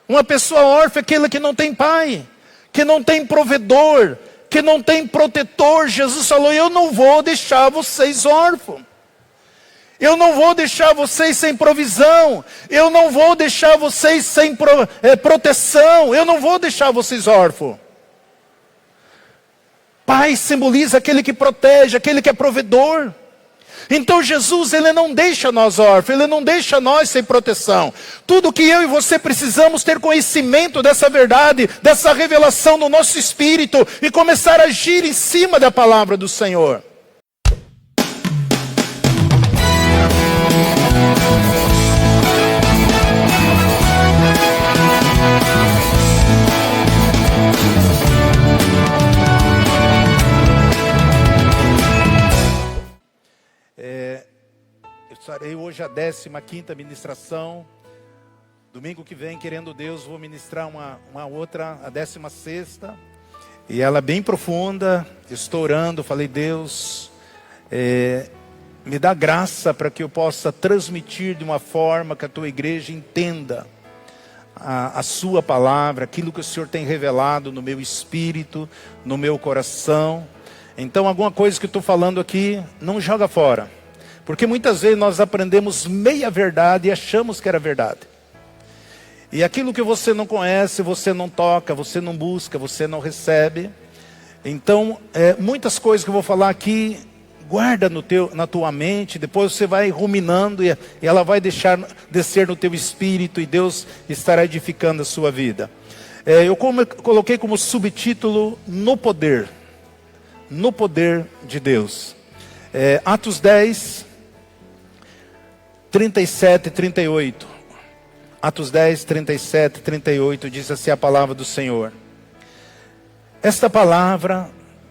Uma pessoa órfã é aquela que não tem pai, que não tem provedor, que não tem protetor. Jesus falou: eu não vou deixar vocês órfãos. Eu não vou deixar vocês sem provisão. Eu não vou deixar vocês sem proteção. Eu não vou deixar vocês órfãos. Pai simboliza aquele que protege, aquele que é provedor. Então Jesus, Ele não deixa nós órfãos, Ele não deixa nós sem proteção. Tudo que eu e você precisamos ter conhecimento dessa verdade, dessa revelação no nosso espírito e começar a agir em cima da palavra do Senhor. Estarei hoje a 15ª ministração. Domingo que vem, querendo Deus, vou ministrar uma outra, a 16ª. E ela é bem profunda. Estou orando, falei: Deus, me dá graça para que eu possa transmitir de uma forma que a tua igreja entenda a sua palavra, aquilo que o Senhor tem revelado no meu espírito, no meu coração. Então, alguma coisa que eu estou falando aqui, não joga fora. Porque muitas vezes nós aprendemos meia verdade e achamos que era verdade. E aquilo que você não conhece, você não toca, você não busca, você não recebe. Então, muitas coisas que eu vou falar aqui, guarda na tua mente, depois você vai ruminando e ela vai descer no teu espírito e Deus estará edificando a sua vida. Eu coloquei como subtítulo: no poder de Deus. Atos 10, 37 e 38. Atos 10, 37 e 38 diz assim a palavra do Senhor: esta palavra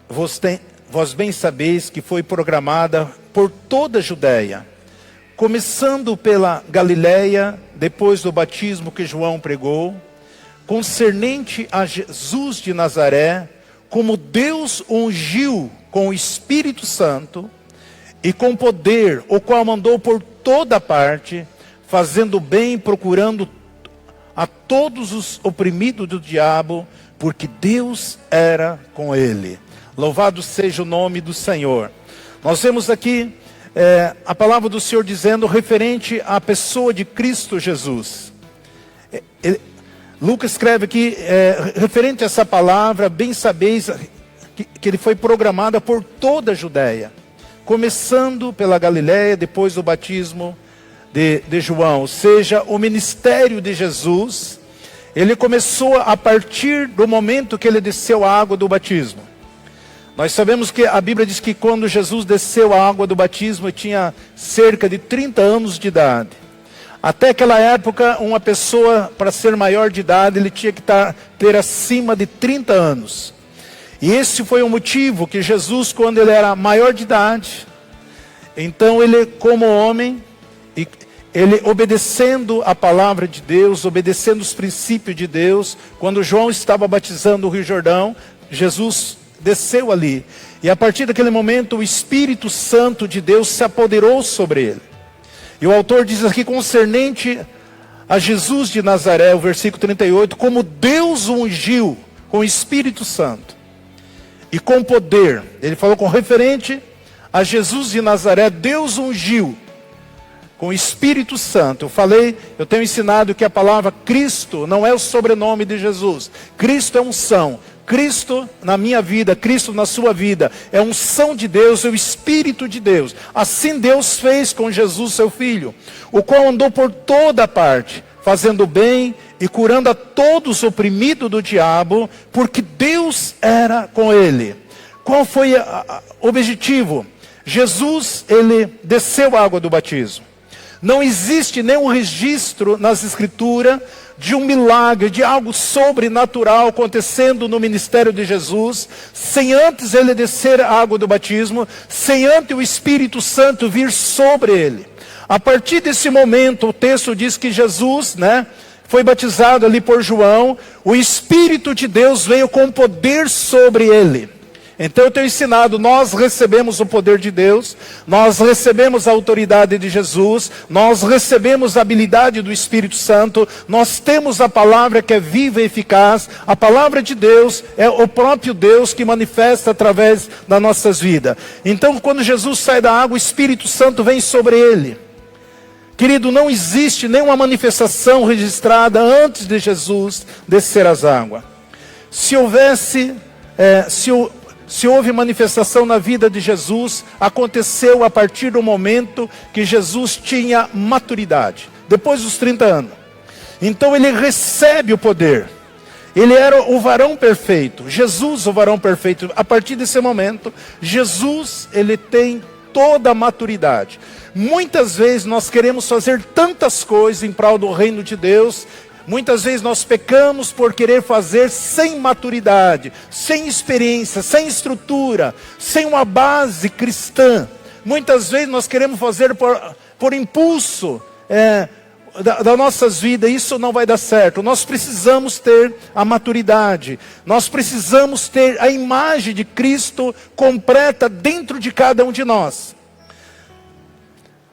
vós bem sabeis que foi programada por toda a Judéia, começando pela Galileia, depois do batismo que João pregou, concernente a Jesus de Nazaré, como Deus ungiu com o Espírito Santo e com poder, o qual mandou por toda parte, fazendo bem, procurando a todos os oprimidos do diabo, porque Deus era com ele. Louvado seja o nome do Senhor. Nós vemos aqui a palavra do Senhor dizendo referente à pessoa de Cristo Jesus. Lucas escreve aqui, referente a essa palavra, bem sabeis que ele foi programada por toda a Judéia, começando pela Galileia, depois do batismo de João. Ou seja, o ministério de Jesus, ele começou a partir do momento que ele desceu a água do batismo. Nós sabemos que a Bíblia diz que quando Jesus desceu a água do batismo, ele tinha cerca de 30 anos de idade. Até aquela época, uma pessoa, para ser maior de idade, ele tinha que ter acima de 30 anos. E esse foi o motivo que Jesus, quando ele era maior de idade, então ele, como homem, ele obedecendo a palavra de Deus, obedecendo os princípios de Deus, quando João estava batizando o Rio Jordão, Jesus desceu ali. E a partir daquele momento, o Espírito Santo de Deus se apoderou sobre ele. E o autor diz aqui, concernente a Jesus de Nazaré, o versículo 38, como Deus o ungiu com o Espírito Santo e com poder. Ele falou com referente a Jesus de Nazaré, Deus ungiu com o Espírito Santo. Eu tenho ensinado que a palavra Cristo não é o sobrenome de Jesus. Cristo é unção. Cristo na minha vida, Cristo na sua vida, é unção de Deus, é o Espírito de Deus. Assim Deus fez com Jesus, seu Filho, o qual andou por toda parte, fazendo bem e curando a todos oprimidos do diabo, porque Deus era com ele. Qual foi o objetivo? Jesus, ele desceu a água do batismo. Não existe nenhum registro nas Escrituras de um milagre, de algo sobrenatural acontecendo no ministério de Jesus, sem antes ele descer a água do batismo, sem antes o Espírito Santo vir sobre ele. A partir desse momento, o texto diz que Jesus, foi batizado ali por João, o Espírito de Deus veio com poder sobre ele. Então eu tenho ensinado, nós recebemos o poder de Deus, nós recebemos a autoridade de Jesus, nós recebemos a habilidade do Espírito Santo, nós temos a palavra que é viva e eficaz, a palavra de Deus é o próprio Deus que manifesta através das nossas vidas. Então quando Jesus sai da água, o Espírito Santo vem sobre ele. Querido, não existe nenhuma manifestação registrada antes de Jesus descer as águas. Se houve manifestação na vida de Jesus, aconteceu a partir do momento que Jesus tinha maturidade, depois dos 30 anos. Então ele recebe o poder. Ele era o varão perfeito, Jesus o varão perfeito. A partir desse momento, Jesus, ele tem toda a maturidade. Muitas vezes nós queremos fazer tantas coisas em prol do reino de Deus. Muitas vezes nós pecamos por querer fazer sem maturidade, sem experiência, sem estrutura, sem uma base cristã. Muitas vezes nós queremos fazer por impulso das nossas vidas. Isso não vai dar certo. Nós precisamos ter a maturidade. Nós precisamos ter a imagem de Cristo completa dentro de cada um de nós.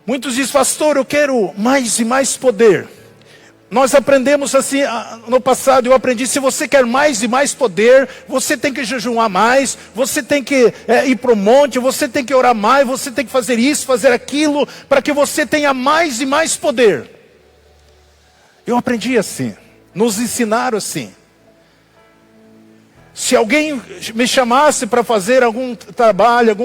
Muitos dizem, pastor, eu quero mais e mais poder. Nós aprendemos assim, no passado eu aprendi, se você quer mais e mais poder, você tem que jejuar mais, você tem que ir para o monte, você tem que orar mais, você tem que fazer isso, fazer aquilo, para que você tenha mais e mais poder. Eu aprendi assim, nos ensinaram assim. Se alguém me chamasse para fazer algum trabalho,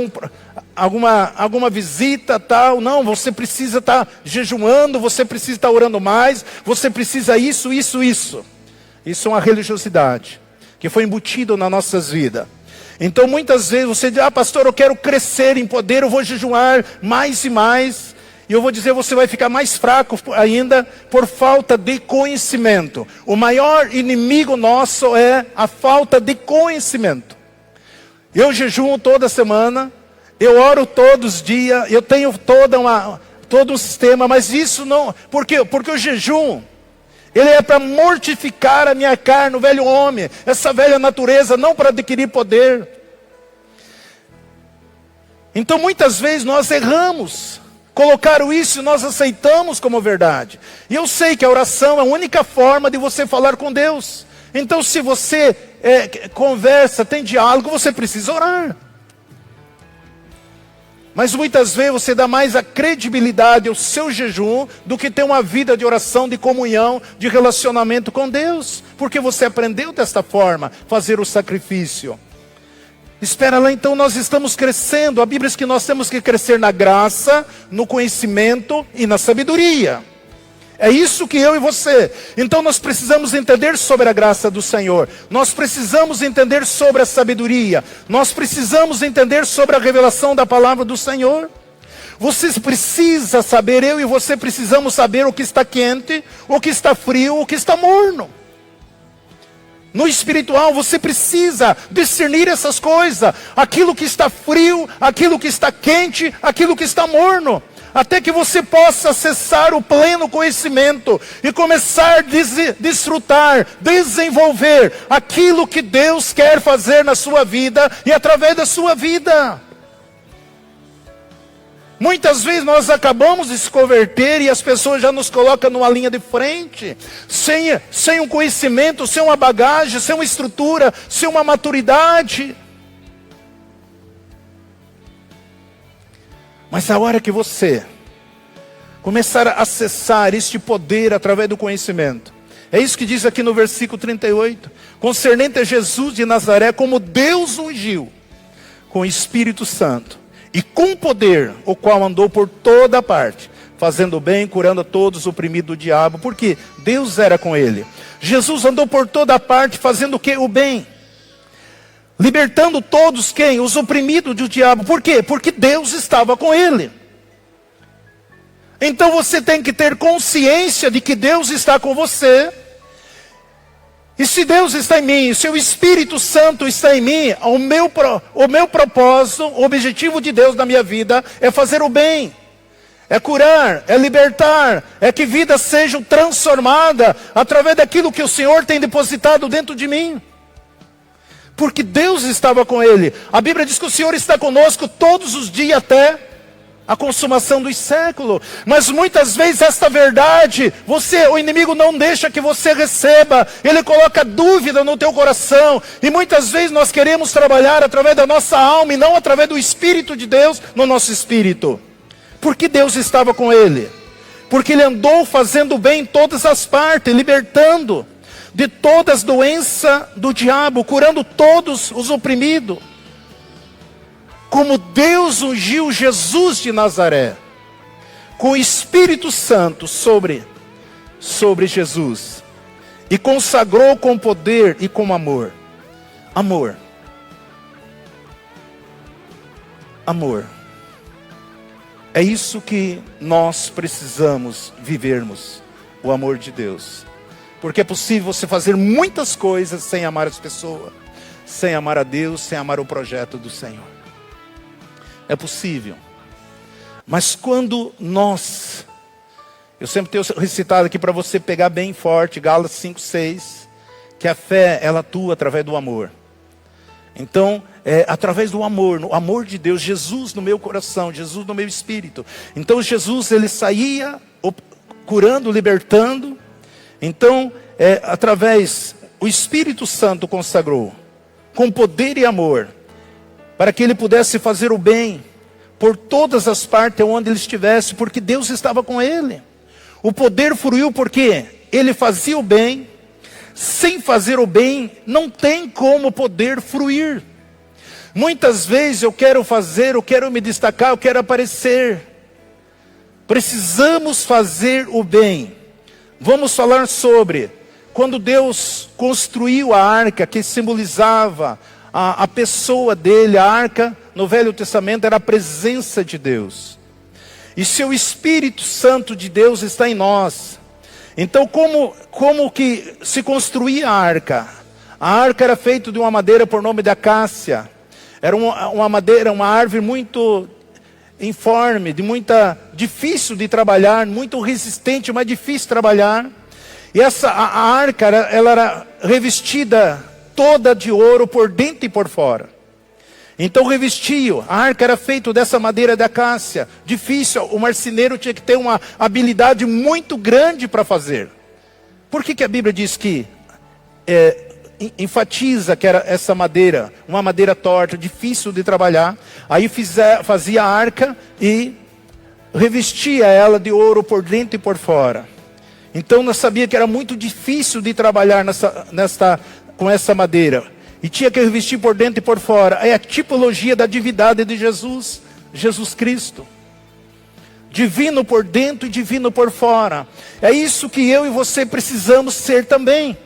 alguma visita, tal, não, você precisa estar jejuando, você precisa estar orando mais, você precisa isso. Isso é uma religiosidade que foi embutida nas nossas vidas. Então muitas vezes você diz, pastor, eu quero crescer em poder, eu vou jejuar mais e mais. E eu vou dizer, você vai ficar mais fraco ainda por falta de conhecimento. O maior inimigo nosso é a falta de conhecimento. Eu jejuo toda semana, eu oro todos os dias, eu tenho todo um sistema, mas isso não... Por quê? Porque o jejum, ele é para mortificar a minha carne, o velho homem, essa velha natureza, não para adquirir poder. Então muitas vezes nós erramos. Colocaram isso e nós aceitamos como verdade. E eu sei que a oração é a única forma de você falar com Deus. Então se você conversa, tem diálogo, você precisa orar. Mas muitas vezes você dá mais a credibilidade ao seu jejum do que ter uma vida de oração, de comunhão, de relacionamento com Deus. Porque você aprendeu desta forma, fazer o sacrifício. Espera lá, então nós estamos crescendo. A Bíblia diz que nós temos que crescer na graça, no conhecimento e na sabedoria. É isso que eu e você. Então nós precisamos entender sobre a graça do Senhor. Nós precisamos entender sobre a sabedoria. Nós precisamos entender sobre a revelação da palavra do Senhor. Você precisa saber, eu e você precisamos saber o que está quente, o que está frio, o que está morno. No espiritual você precisa discernir essas coisas. Aquilo que está frio, aquilo que está quente, aquilo que está morno. Até que você possa acessar o pleno conhecimento e começar a desfrutar, desenvolver aquilo que Deus quer fazer na sua vida e através da sua vida. Muitas vezes nós acabamos de se converter e as pessoas já nos colocam numa linha de frente, sem um conhecimento, sem uma bagagem, sem uma estrutura, sem uma maturidade. Mas a hora que você começar a acessar este poder através do conhecimento, é isso que diz aqui no versículo 38, concernente a Jesus de Nazaré, como Deus ungiu com o Espírito Santo, e com poder, o qual andou por toda parte, fazendo bem, curando a todos oprimidos do diabo, porque Deus era com ele. Jesus andou por toda parte, fazendo o quê? O bem. Libertando todos quem? Os oprimidos do diabo. Por quê? Porque Deus estava com ele. Então você tem que ter consciência de que Deus está com você. E se Deus está em mim, se o Espírito Santo está em mim, o meu propósito, o objetivo de Deus na minha vida é fazer o bem. É curar, é libertar, é que vidas sejam transformadas através daquilo que o Senhor tem depositado dentro de mim. Porque Deus estava com ele. A Bíblia diz que o Senhor está conosco todos os dias até a consumação dos séculos. Mas muitas vezes esta verdade, o inimigo não deixa que você receba. Ele coloca dúvida no teu coração. E muitas vezes nós queremos trabalhar através da nossa alma e não através do Espírito de Deus no nosso espírito. Porque Deus estava com ele. Porque ele andou fazendo bem em todas as partes, libertando de todas as doenças do diabo, curando todos os oprimidos. Como Deus ungiu Jesus de Nazaré, com o Espírito Santo sobre Jesus, e consagrou com poder e com amor. Amor. Amor. É isso que nós precisamos vivermos, o amor de Deus. Porque é possível você fazer muitas coisas sem amar as pessoas, sem amar a Deus, sem amar o projeto do Senhor. É possível. Mas quando nós... Eu sempre tenho recitado aqui para você pegar bem forte, Gálatas 5:6, que a fé, ela atua através do amor. Então, através do amor, no amor de Deus, Jesus no meu coração, Jesus no meu espírito. Então Jesus, ele saía curando, libertando. Então, através, o Espírito Santo consagrou, com poder e amor, para que ele pudesse fazer o bem por todas as partes onde ele estivesse, porque Deus estava com ele. O poder fluiu porque ele fazia o bem. Sem fazer o bem, não tem como o poder fluir. Muitas vezes eu quero fazer, eu quero me destacar, eu quero aparecer. Precisamos fazer o bem. Vamos falar sobre quando Deus construiu a arca, que simbolizava a pessoa dele. A arca no Velho Testamento era a presença de Deus. E se o Espírito Santo de Deus está em nós, então como que se construía a arca? A arca era feita de uma madeira por nome de acácia. Era uma madeira, uma árvore muito informe, difícil de trabalhar, muito resistente, mas difícil de trabalhar. E a arca, ela era revestida toda de ouro por dentro e por fora. Então revestiu, a arca era feita dessa madeira de acácia, difícil, o marceneiro tinha que ter uma habilidade muito grande para fazer. Por que a Bíblia diz que enfatiza que era essa madeira, uma madeira torta, difícil de trabalhar? Aí fazia a arca e revestia ela de ouro por dentro e por fora. Então nós sabíamos que era muito difícil de trabalhar com essa madeira. E tinha que revestir por dentro e por fora. É a tipologia da divindade de Jesus, Jesus Cristo. Divino por dentro e divino por fora. É isso que eu e você precisamos ser também.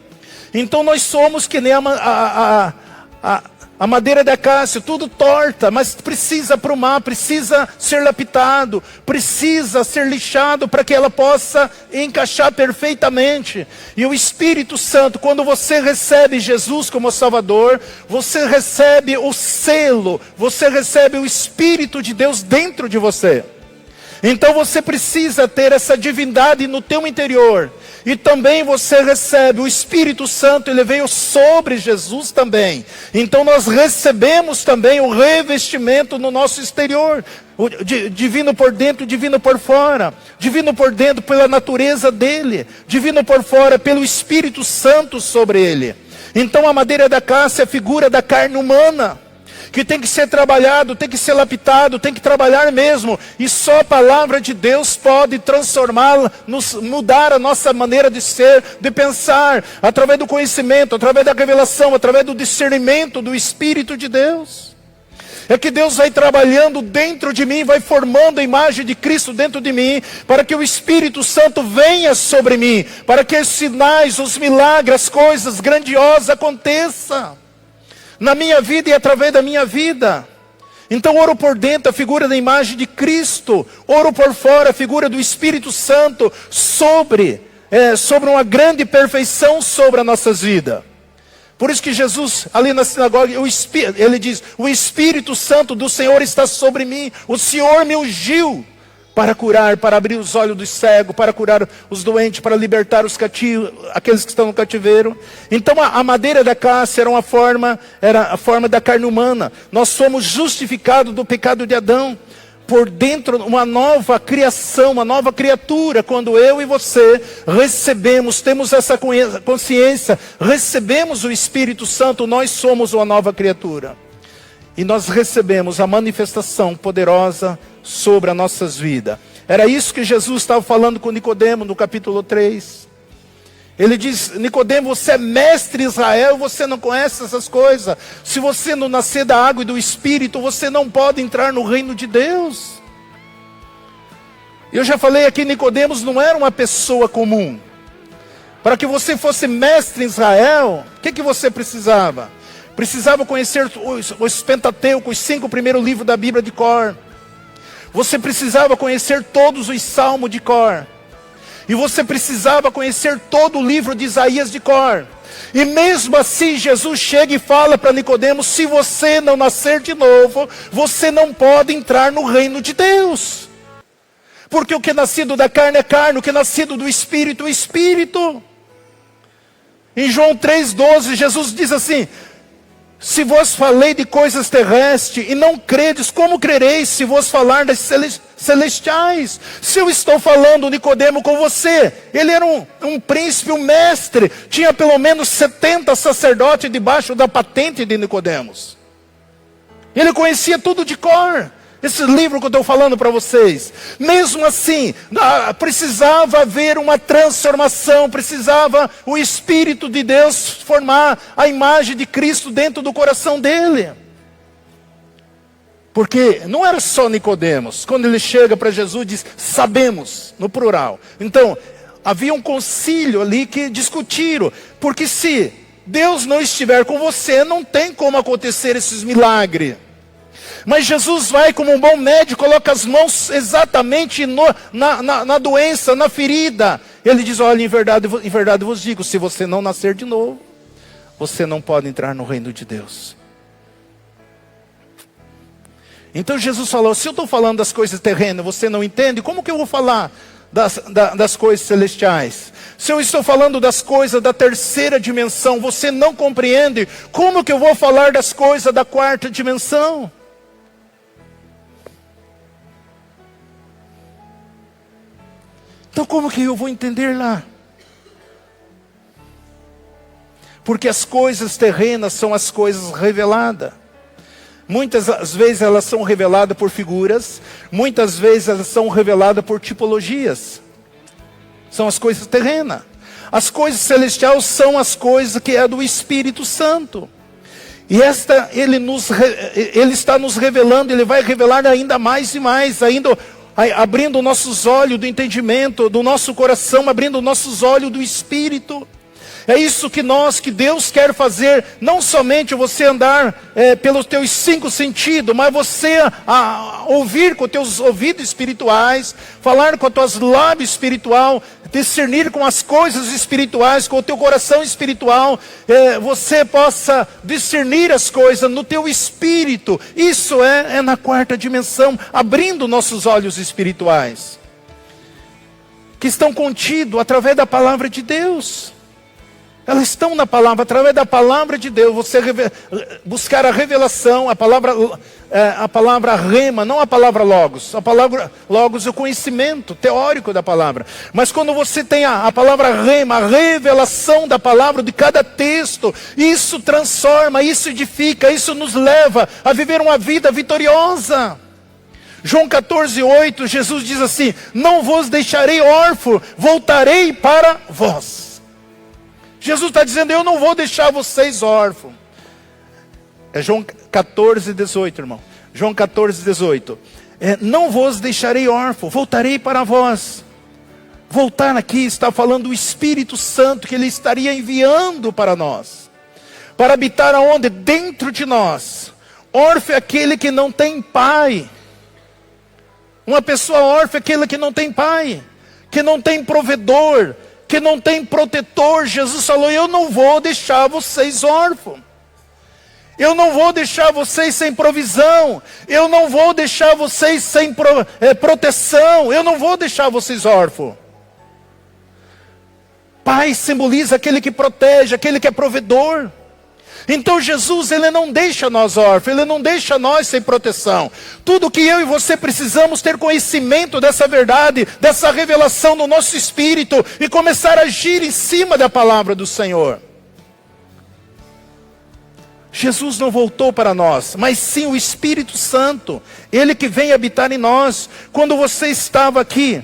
Então nós somos que nem a madeira de acácia, tudo torta, mas precisa aprumar, precisa ser lapidado, precisa ser lixado para que ela possa encaixar perfeitamente. E o Espírito Santo, quando você recebe Jesus como Salvador, você recebe o selo, você recebe o Espírito de Deus dentro de você. Então você precisa ter essa divindade no teu interior. E também você recebe o Espírito Santo, ele veio sobre Jesus também. Então nós recebemos também o revestimento no nosso exterior. Divino por dentro, divino por fora. Divino por dentro pela natureza dele. Divino por fora pelo Espírito Santo sobre ele. Então a madeira da acácia é a figura da carne humana, que tem que ser trabalhado, tem que ser lapidado, tem que trabalhar mesmo. E só a palavra de Deus pode transformá-la, mudar a nossa maneira de ser, de pensar, através do conhecimento, através da revelação, através do discernimento do Espírito de Deus. É que Deus vai trabalhando dentro de mim, vai formando a imagem de Cristo dentro de mim, para que o Espírito Santo venha sobre mim, para que os sinais, os milagres, as coisas grandiosas aconteçam na minha vida e através da minha vida. Então ouro por dentro, a figura da imagem de Cristo. Ouro por fora, a figura do Espírito Santo sobre uma grande perfeição sobre as nossas vidas. Por isso que Jesus, ali na sinagoga, ele diz: o Espírito Santo do Senhor está sobre mim. O Senhor me ungiu para curar, para abrir os olhos dos cegos, para curar os doentes, para libertar os cativos, aqueles que estão no cativeiro. Então a madeira da cássia era a forma da carne humana. Nós somos justificados do pecado de Adão. Por dentro, uma nova criação, uma nova criatura. Quando eu e você recebemos, temos essa consciência, recebemos o Espírito Santo, nós somos uma nova criatura. E nós recebemos a manifestação poderosa sobre as nossas vidas. Era isso que Jesus estava falando com Nicodemo no capítulo 3. Ele diz: Nicodemo, você é mestre Israel, você não conhece essas coisas. Se você não nascer da água e do Espírito, você não pode entrar no reino de Deus. Eu já falei aqui, Nicodemos não era uma pessoa comum. Para que você fosse mestre em Israel, o que você precisava? Precisava conhecer os Pentateuco, os 5 primeiros livros da Bíblia de cor. Você precisava conhecer todos os salmos de cor. E você precisava conhecer todo o livro de Isaías de cor. E mesmo assim Jesus chega e fala para Nicodemos: se você não nascer de novo, você não pode entrar no reino de Deus. Porque o que é nascido da carne é carne, o que é nascido do Espírito é Espírito. Em João 3,12 Jesus diz assim: se vos falei de coisas terrestres e não credes, como crereis se vos falar das celestiais? Se eu estou falando, Nicodemo, com você, ele era um príncipe, um mestre, tinha pelo menos 70 sacerdotes debaixo da patente de Nicodemos. Ele conhecia tudo de cor. Esse livro que eu estou falando para vocês. Mesmo assim, precisava haver uma transformação. Precisava o Espírito de Deus formar a imagem de Cristo dentro do coração dele. Porque não era só Nicodemos. Quando ele chega para Jesus, diz: sabemos, no plural. Então, havia um concílio ali que discutiram. Porque se Deus não estiver com você, não tem como acontecer esses milagres. Mas Jesus vai como um bom médico, coloca as mãos exatamente na doença, na ferida. Ele diz: olha, em verdade vos digo, se você não nascer de novo, você não pode entrar no reino de Deus. Então Jesus falou: se eu estou falando das coisas terrenas, você não entende, como que eu vou falar das coisas celestiais? Se eu estou falando das coisas da terceira dimensão, você não compreende, como que eu vou falar das coisas da quarta dimensão? Então como que eu vou entender lá? Porque as coisas terrenas são as coisas reveladas. Muitas vezes elas são reveladas por figuras, muitas vezes elas são reveladas por tipologias. São as coisas terrenas. As coisas celestiais são as coisas que é do Espírito Santo. E ele está nos revelando, ele vai revelar ainda mais e mais, ainda abrindo nossos olhos do entendimento, do nosso coração, abrindo nossos olhos do Espírito. É isso que Deus quer fazer, não somente você andar pelos teus 5 sentidos, mas você ouvir com os teus ouvidos espirituais, falar com os teus lábios espiritual, discernir com as coisas espirituais, com o teu coração espiritual, você possa discernir as coisas no teu espírito. Isso é na quarta dimensão, abrindo nossos olhos espirituais, que estão contidos através da palavra de Deus. Elas estão na palavra, através da palavra de Deus. Você buscar a revelação, a palavra rema, não a palavra logos. A palavra logos é o conhecimento teórico da palavra. Mas quando você tem a palavra rema, a revelação da palavra de cada texto, isso transforma, isso edifica, isso nos leva a viver uma vida vitoriosa. João 14:8, Jesus diz assim: não vos deixarei órfão, voltarei para vós. Jesus está dizendo: eu não vou deixar vocês órfãos. É João 14:18, irmão. João 14:18. Não vos deixarei órfãos, voltarei para vós. Voltar aqui está falando do Espírito Santo que Ele estaria enviando para nós. Para habitar aonde? Dentro de nós. Órfão é aquele que não tem pai. Uma pessoa órfã é aquele que não tem pai, que não tem provedor, que não tem protetor. Jesus falou: eu não vou deixar vocês órfãos. Eu não vou deixar vocês sem provisão. Eu não vou deixar vocês sem proteção. Eu não vou deixar vocês órfãos. Pai simboliza aquele que protege, aquele que é provedor. Então Jesus, Ele não deixa nós órfãos, Ele não deixa nós sem proteção. Tudo que eu e você precisamos ter conhecimento dessa verdade, dessa revelação no nosso espírito e começar a agir em cima da palavra do Senhor. Jesus não voltou para nós, mas sim o Espírito Santo, Ele que vem habitar em nós. Quando você estava aqui,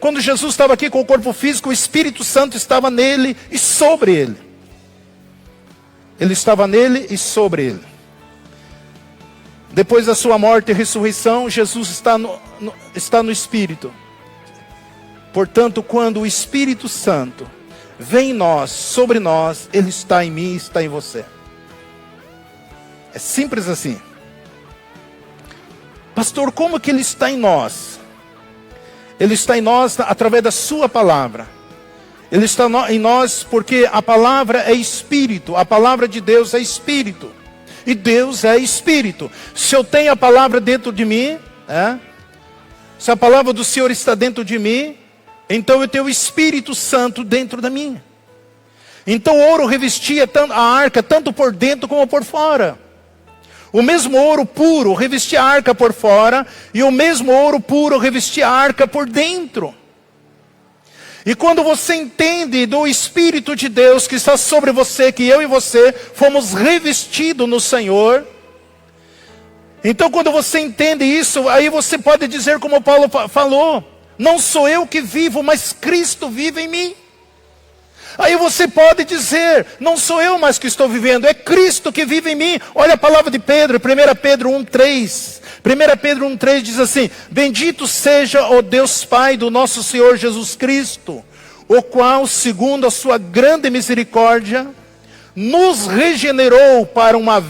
quando Jesus estava aqui com o corpo físico, o Espírito Santo estava nele e sobre ele. Ele estava nele e sobre ele. Depois da sua morte e ressurreição, Jesus está no Espírito. Portanto, quando o Espírito Santo vem em nós, sobre nós, Ele está em mim e está em você. É simples assim. Pastor, como que Ele está em nós? Ele está em nós através da sua palavra. Ele está em nós porque a palavra é Espírito. A palavra de Deus é Espírito. E Deus é Espírito. Se eu tenho a palavra dentro de mim, se a palavra do Senhor está dentro de mim, então eu tenho o Espírito Santo dentro da minha. Então o ouro revestia a arca tanto por dentro como por fora. O mesmo ouro puro revestia a arca por fora, e o mesmo ouro puro revestia a arca por dentro. E quando você entende do Espírito de Deus que está sobre você, que eu e você fomos revestidos no Senhor, então quando você entende isso, aí você pode dizer como Paulo falou, não sou eu que vivo, mas Cristo vive em mim. Aí você pode dizer, não sou eu mais que estou vivendo, é Cristo que vive em mim. Olha a palavra de Pedro, 1 Pedro 1,3. 1 Pedro 1,3 diz assim: bendito seja o Deus Pai do nosso Senhor Jesus Cristo, o qual, segundo a sua grande misericórdia, nos regenerou para uma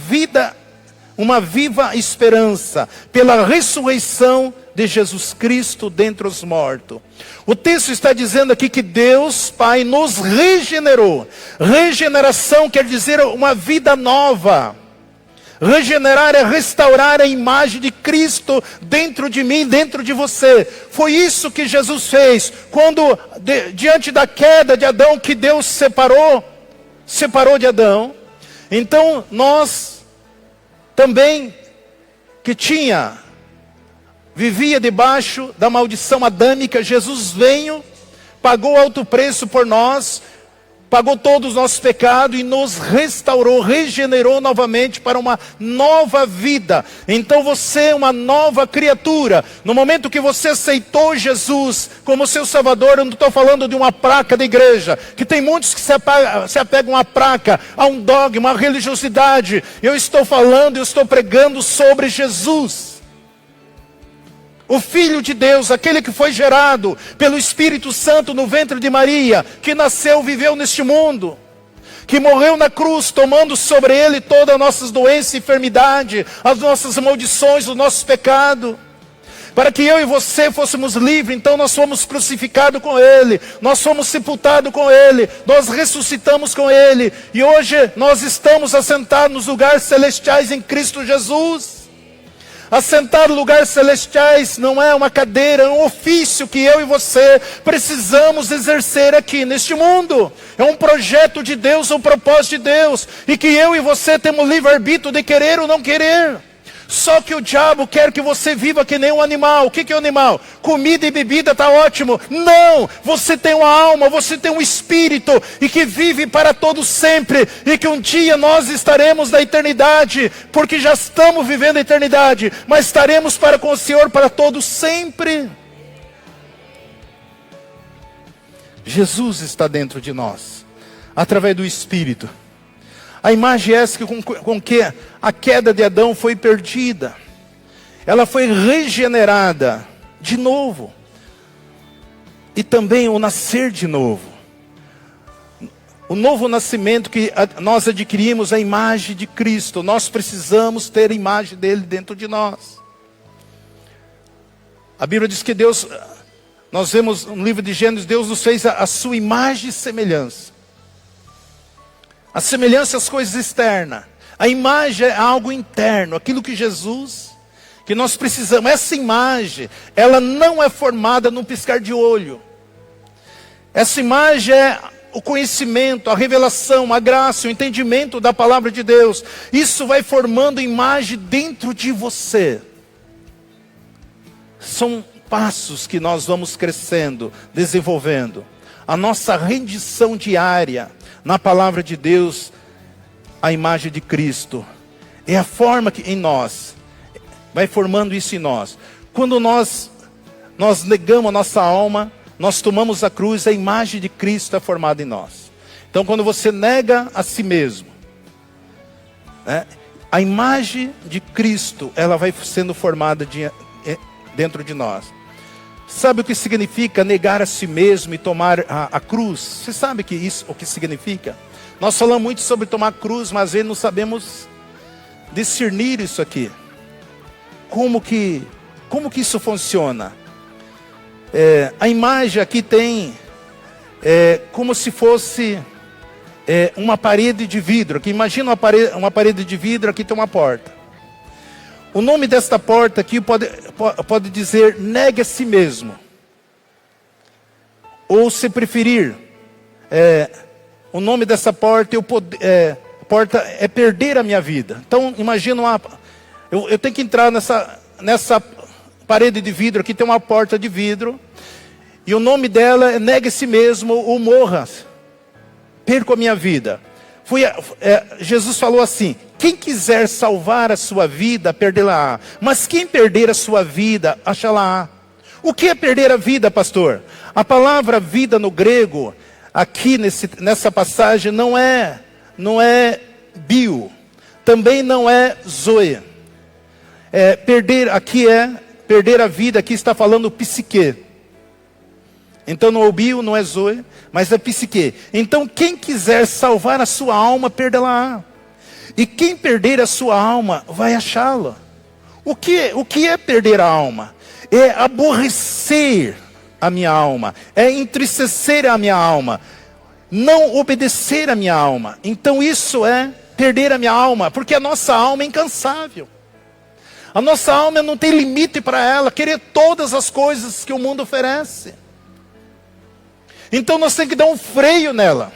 viva esperança, pela ressurreição de Jesus Cristo dentre os mortos. O texto está dizendo aqui que Deus Pai nos regenerou. Regeneração quer dizer uma vida nova. Regenerar é restaurar a imagem de Cristo dentro de mim, dentro de você. Foi isso que Jesus fez quando, diante da queda de Adão, que Deus separou de Adão. Então nós também, que vivia debaixo da maldição adâmica, Jesus veio, pagou alto preço por nós, pagou todos os nossos pecados e nos restaurou, regenerou novamente para uma nova vida. Então você é uma nova criatura. No momento que você aceitou Jesus como seu Salvador, eu não estou falando de uma placa da igreja, que tem muitos que se apegam a placa, a um dogma, a uma religiosidade. Eu estou pregando sobre Jesus. O Filho de Deus, aquele que foi gerado pelo Espírito Santo no ventre de Maria, que nasceu, viveu neste mundo, que morreu na cruz, tomando sobre ele todas as nossas doenças e enfermidades, as nossas maldições, os nossos pecados, para que eu e você fôssemos livres. Então nós fomos crucificados com ele, nós fomos sepultados com ele, nós ressuscitamos com ele, e hoje nós estamos assentados nos lugares celestiais em Cristo Jesus. Assentar em lugares celestiais não é uma cadeira, é um ofício que eu e você precisamos exercer aqui neste mundo. É um projeto de Deus, um propósito de Deus, e que eu e você temos livre-arbítrio de querer ou não querer. Só que o diabo quer que você viva que nem um animal. O que é um animal? Comida e bebida, está ótimo. Não, você tem uma alma, você tem um espírito, e que vive para todo sempre, e que um dia nós estaremos na eternidade, porque já estamos vivendo a eternidade, mas estaremos para com o Senhor para todo sempre. Jesus está dentro de nós, através do Espírito. A imagem é essa com que a queda de Adão foi perdida. Ela foi regenerada de novo. E também o nascer de novo. O novo nascimento que nós adquirimos, a imagem de Cristo. Nós precisamos ter a imagem dele dentro de nós. A Bíblia diz que Deus, nós vemos no livro de Gênesis, Deus nos fez a sua imagem e semelhança. A semelhança às coisas externas. A imagem é algo interno, aquilo que Jesus, que nós precisamos. Essa imagem, ela não é formada num piscar de olho. Essa imagem é o conhecimento, a revelação, a graça, o entendimento da palavra de Deus. Isso vai formando imagem dentro de você. São passos que nós vamos crescendo, desenvolvendo. A nossa rendição diária na palavra de Deus, a imagem de Cristo. É a forma que em nós, vai formando isso em nós. Quando nós negamos a nossa alma, nós tomamos a cruz, a imagem de Cristo é formada em nós. Então quando você nega a si mesmo, a imagem de Cristo, ela vai sendo formada dentro de nós. Sabe o que significa negar a si mesmo e tomar a cruz? Você sabe o que significa? Nós falamos muito sobre tomar cruz, mas às vezes não sabemos discernir isso aqui. Como que isso funciona? A imagem aqui tem como se fosse uma parede de vidro. Aqui, imagina uma parede de vidro, aqui tem uma porta. O nome desta porta aqui pode dizer negue a si mesmo. Ou se preferir, o nome dessa porta, porta é perder a minha vida. Então imagina eu tenho que entrar nessa parede de vidro, aqui tem uma porta de vidro. E o nome dela é negue a si mesmo ou morra. Perco a minha vida. Jesus falou assim: quem quiser salvar a sua vida, perdê-la-á. Mas quem perder a sua vida, achá-la-á. O que é perder a vida, pastor? A palavra vida no grego, aqui nessa passagem, não é bio. Também não é zoe. Perder a vida, aqui está falando psique. Então não é bio, não é zoe, mas é psique. Então quem quiser salvar a sua alma, perdê-la-á. E quem perder a sua alma, vai achá-la. O que é perder a alma? É aborrecer a minha alma. É entristecer a minha alma. Não obedecer a minha alma. Então isso é perder a minha alma. Porque a nossa alma é incansável. A nossa alma não tem limite para ela. Querer todas as coisas que o mundo oferece. Então nós temos que dar um freio nela.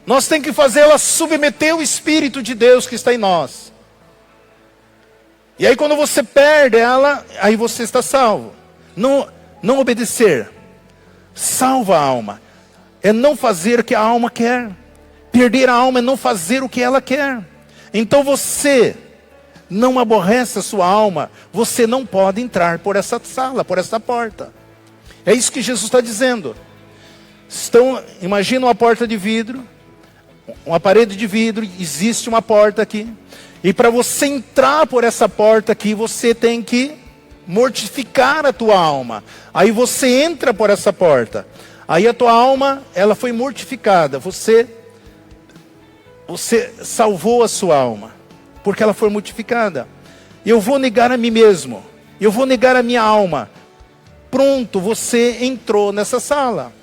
Nós temos que fazer ela submeter o Espírito de Deus que está em nós. E aí quando você perde ela, aí você está salvo. Não obedecer. Salva a alma. É não fazer o que a alma quer. Perder a alma é não fazer o que ela quer. Então você não aborrece a sua alma. Você não pode entrar por essa sala, por essa porta. É isso que Jesus está dizendo. Imagina uma porta de vidro, uma parede de vidro, existe uma porta aqui. E para você entrar por essa porta aqui, você tem que mortificar a tua alma. Aí você entra por essa porta. Aí a tua alma, ela foi mortificada. Você salvou a sua alma, porque ela foi mortificada. Eu vou negar a mim mesmo. Eu vou negar a minha alma. Pronto, você entrou nessa sala.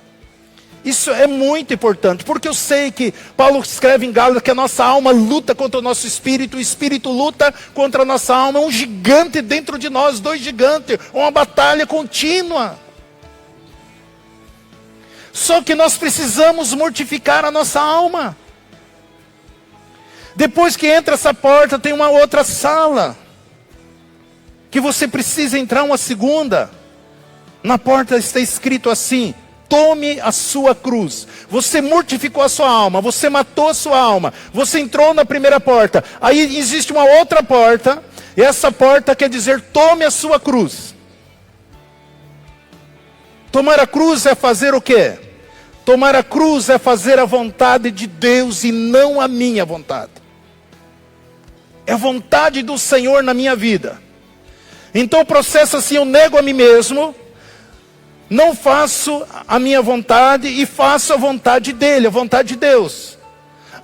Isso é muito importante, porque eu sei que Paulo escreve em Gálatas que a nossa alma luta contra o nosso espírito, o espírito luta contra a nossa alma, é um gigante dentro de nós, dois gigantes, uma batalha contínua. Só que nós precisamos mortificar a nossa alma. Depois que entra essa porta, tem uma outra sala, que você precisa entrar, uma segunda. Na porta está escrito assim: tome a sua cruz. Você mortificou a sua alma, você matou a sua alma, você entrou na primeira porta. Aí existe uma outra porta, e essa porta quer dizer tome a sua cruz. Tomar a cruz é fazer o quê? Tomar a cruz é fazer a vontade de Deus e não a minha vontade. É a vontade do Senhor na minha vida. Então o processo assim, eu nego a mim mesmo, não faço a minha vontade e faço a vontade dele, a vontade de Deus.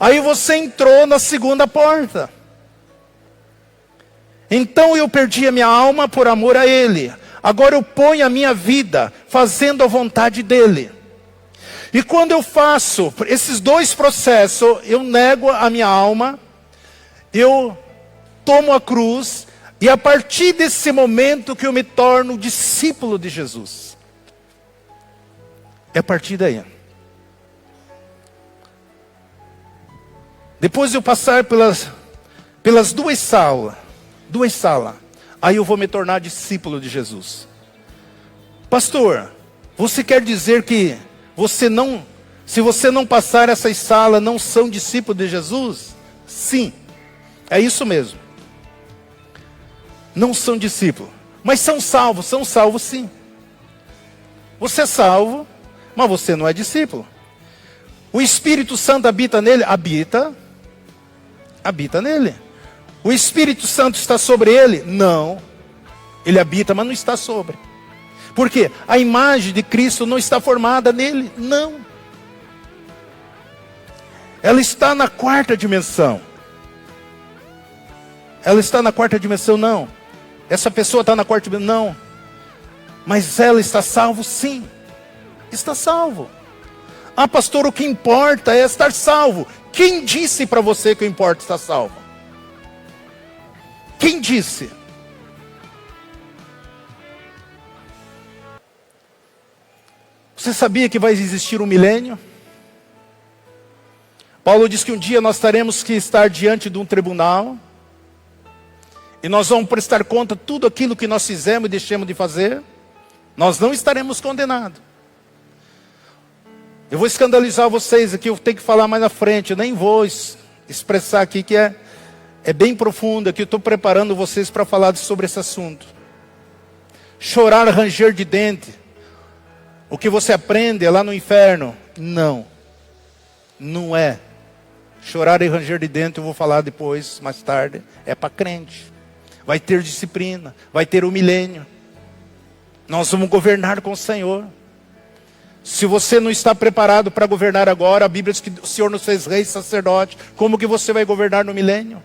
Aí você entrou na segunda porta. Então eu perdi a minha alma por amor a ele. Agora eu ponho a minha vida fazendo a vontade dele. E quando eu faço esses dois processos, eu nego a minha alma, eu tomo a cruz, e a partir desse momento que eu me torno discípulo de Jesus. É a partir daí. Depois de eu passar pelas duas salas, aí eu vou me tornar discípulo de Jesus. Pastor, você quer dizer que se você não passar essas salas, não são discípulos de Jesus? Sim, é isso mesmo. Não são discípulos, mas são salvos sim. Você é salvo, mas você não é discípulo. O Espírito Santo habita nele? Habita nele. O Espírito Santo está sobre ele? Não. Ele habita, mas não está sobre. Por quê? A imagem de Cristo não está formada nele? Não. Ela está na quarta dimensão. Ela está na quarta dimensão? Não. Essa pessoa está na quarta dimensão? Não. Mas ela está salvo? Sim. Está salvo. Ah, pastor, o que importa é estar salvo. Quem disse para você que o importa é estar salvo? Quem disse? Você sabia que vai existir um milênio? Paulo diz que um dia nós teremos que estar diante de um tribunal. E nós vamos prestar conta de tudo aquilo que nós fizemos e deixamos de fazer. Nós não estaremos condenados. Eu vou escandalizar vocês aqui, eu tenho que falar mais na frente. Eu nem vou expressar aqui que é bem profundo. Aqui eu estou preparando vocês para falar sobre esse assunto. Chorar, ranger de dente. O que você aprende é lá no inferno. Não. Não é. Chorar e ranger de dente, eu vou falar depois, mais tarde. É para crente. Vai ter disciplina, vai ter o milênio. Nós vamos governar com o Senhor. Se você não está preparado para governar agora, a Bíblia diz que o Senhor nos fez rei e sacerdote. Como que você vai governar no milênio?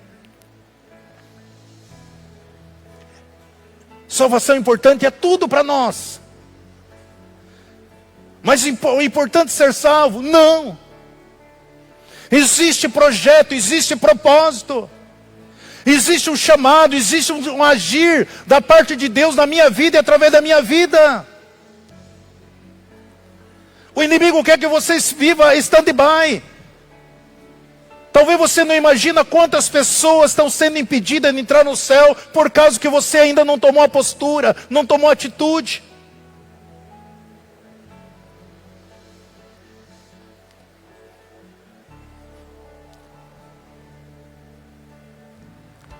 Salvação importante é tudo para nós. Mas o importante é ser salvo? Não. Existe projeto, existe propósito. Existe um chamado, existe um agir da parte de Deus na minha vida e através da minha vida. O inimigo quer que você viva stand-by. Talvez você não imagina quantas pessoas estão sendo impedidas de entrar no céu por causa que você ainda não tomou a postura, não tomou a atitude.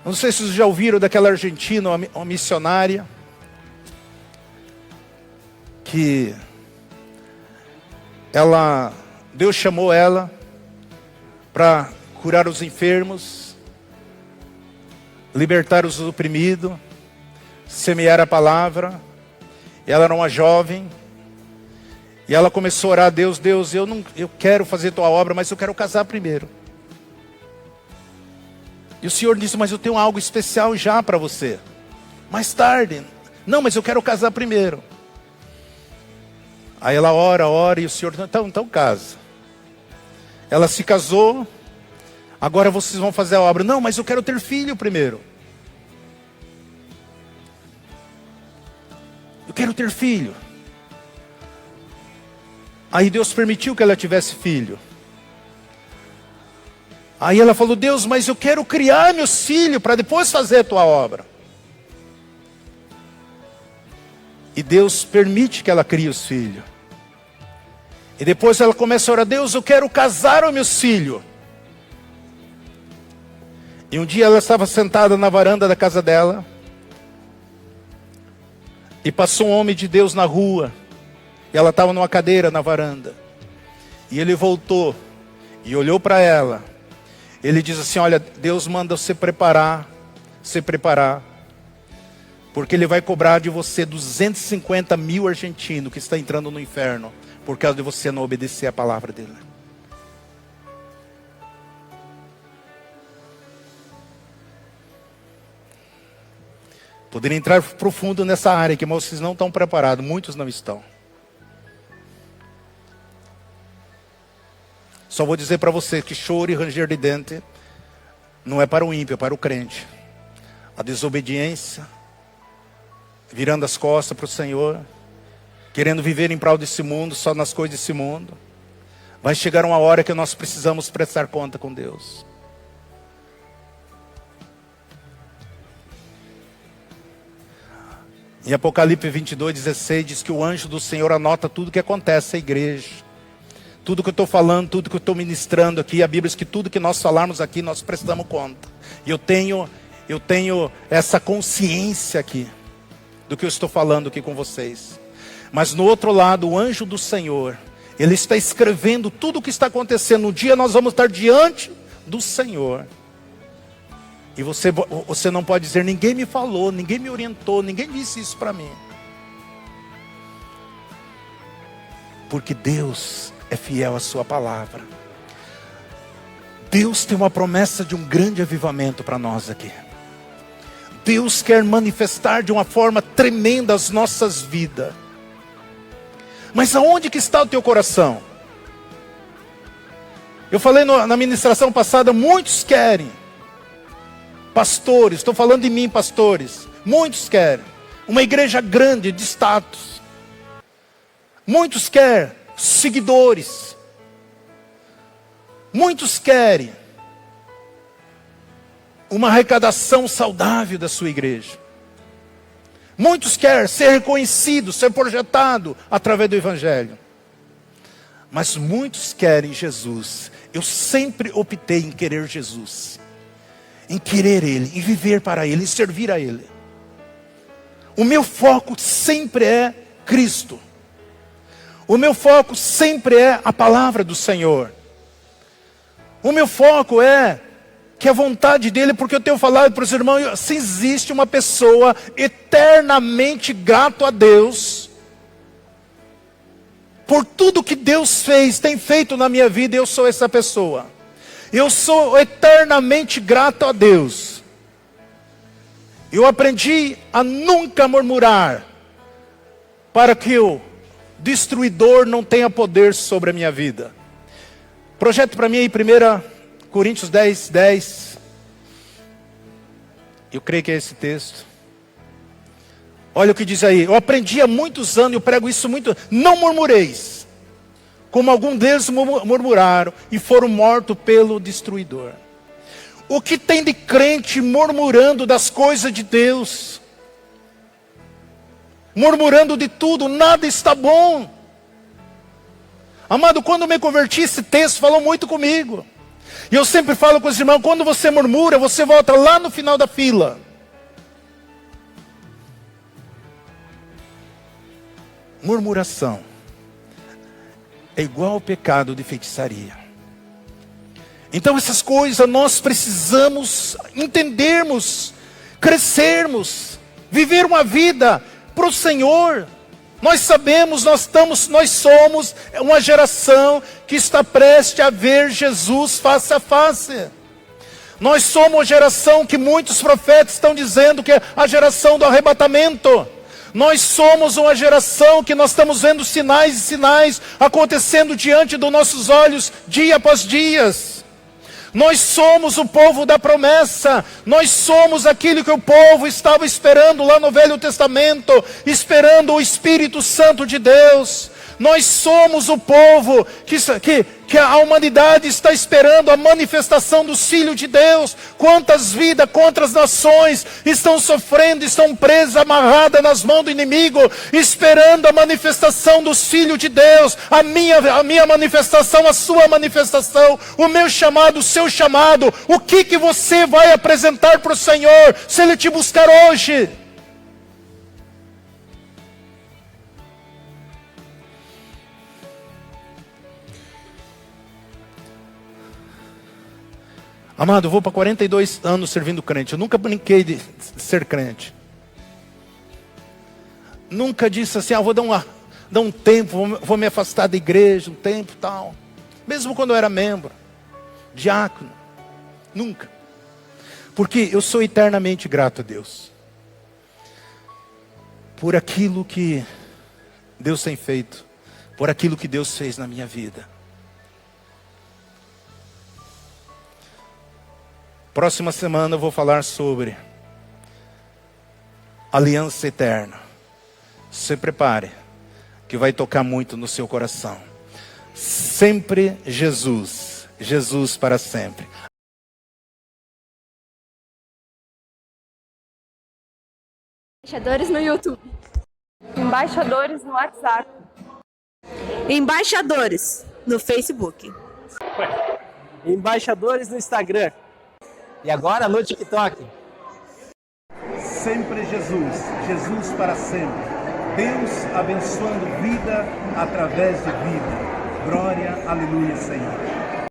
Não sei se vocês já ouviram daquela argentina, uma missionária, que Deus chamou ela para curar os enfermos, libertar os oprimidos, semear a palavra. Ela era uma jovem, e ela começou a orar a Deus: Deus, eu quero fazer tua obra, mas eu quero casar primeiro. E o Senhor disse: mas eu tenho algo especial já para você. Mais tarde. Não, mas eu quero casar primeiro. Aí ela ora, e o Senhor: então casa. Ela se casou. Agora vocês vão fazer a obra. Não, mas eu quero ter filho primeiro. Eu quero ter filho. Aí Deus permitiu que ela tivesse filho. Aí ela falou: Deus, mas eu quero criar meus filhos para depois fazer a tua obra. E Deus permite que ela crie os filhos. E depois ela começa a orar: Deus, eu quero casar os meus filhos. E um dia ela estava sentada na varanda da casa dela. E passou um homem de Deus na rua. E ela estava numa cadeira na varanda. E ele voltou e olhou para ela. Ele diz assim: olha, Deus manda você preparar, porque Ele vai cobrar de você 250 mil argentinos que está entrando no inferno, por causa de você não obedecer a palavra dele. Poderia entrar profundo nessa área aqui, mas vocês não estão preparados, muitos não estão. Só vou dizer para você que choro e ranger de dente não é para o ímpio, é para o crente. A desobediência, virando as costas para o Senhor, querendo viver em prol desse mundo, só nas coisas desse mundo. Vai chegar uma hora que nós precisamos prestar conta com Deus. Em Apocalipse 22:16 diz que o anjo do Senhor anota tudo que acontece à igreja. Tudo que eu estou falando, tudo que eu estou ministrando aqui, a Bíblia diz que tudo que nós falarmos aqui, nós prestamos conta. E eu tenho essa consciência aqui, do que eu estou falando aqui com vocês. Mas no outro lado, o anjo do Senhor, ele está escrevendo tudo o que está acontecendo. Um dia nós vamos estar diante do Senhor. E você não pode dizer, ninguém me falou, ninguém me orientou, ninguém disse isso para mim. Porque Deus é fiel à sua palavra. Deus tem uma promessa de um grande avivamento para nós aqui. Deus quer manifestar de uma forma tremenda as nossas vidas. Mas aonde que está o teu coração? Eu falei na ministração passada, muitos querem. Pastores, estou falando de mim, pastores. Muitos querem uma igreja grande, de status. Muitos querem seguidores. Muitos querem uma arrecadação saudável da sua igreja. Muitos querem ser reconhecidos, ser projetado através do Evangelho. Mas muitos querem Jesus. Eu sempre optei em querer Jesus. Em querer Ele, em viver para Ele, em servir a Ele. O meu foco sempre é Cristo. O meu foco sempre é a palavra do Senhor. O meu foco é que a vontade dEle, porque eu tenho falado para os irmãos, se existe uma pessoa eternamente grato a Deus, por tudo que Deus fez, tem feito na minha vida, eu sou essa pessoa. Eu sou eternamente grato a Deus. Eu aprendi a nunca murmurar, para que o destruidor não tenha poder sobre a minha vida. Projeto para mim aí 1 Coríntios 10:10. Eu creio que é esse texto. Olha o que diz aí. Eu aprendi há muitos anos, eu prego isso muito. Não murmureis, como alguns deles murmuraram e foram mortos pelo destruidor. O que tem de crente murmurando das coisas de Deus? Murmurando de tudo, nada está bom. Amado, quando eu me converti, esse texto falou muito comigo. E eu sempre falo com os irmãos, quando você murmura, você volta lá no final da fila. Murmuração é igual ao pecado de feitiçaria. Então essas coisas nós precisamos entendermos, crescermos, viver uma vida para o Senhor. Nós sabemos, nós somos uma geração que está prestes a ver Jesus face a face. Nós somos uma geração que muitos profetas estão dizendo que é a geração do arrebatamento. Nós somos uma geração que nós estamos vendo sinais e sinais acontecendo diante dos nossos olhos, dia após dia. Nós somos o povo da promessa. Nós somos aquilo que o povo estava esperando lá no Velho Testamento, esperando o Espírito Santo de Deus. Nós somos o povo que a humanidade está esperando a manifestação dos filhos de Deus. Quantas vidas, quantas nações estão sofrendo, estão presas, amarradas nas mãos do inimigo, esperando a manifestação dos filhos de Deus, a minha manifestação, a sua manifestação, o meu chamado, o seu chamado. O que você vai apresentar para o Senhor, se Ele te buscar hoje? Amado, eu vou para 42 anos servindo crente. Eu nunca brinquei de ser crente. Nunca disse assim, vou dar um tempo, vou me afastar da igreja, um tempo e tal. Mesmo quando eu era membro, diácono. Nunca. Porque eu sou eternamente grato a Deus. Por aquilo que Deus tem feito. Por aquilo que Deus fez na minha vida. Próxima semana eu vou falar sobre aliança eterna. Se prepare, que vai tocar muito no seu coração. Sempre Jesus, Jesus para sempre. Embaixadores no YouTube. Embaixadores no WhatsApp. Embaixadores no Facebook. Embaixadores no Instagram. E agora no TikTok. Sempre Jesus, Jesus para sempre. Deus abençoando vida através de vida. Glória, aleluia, Senhor.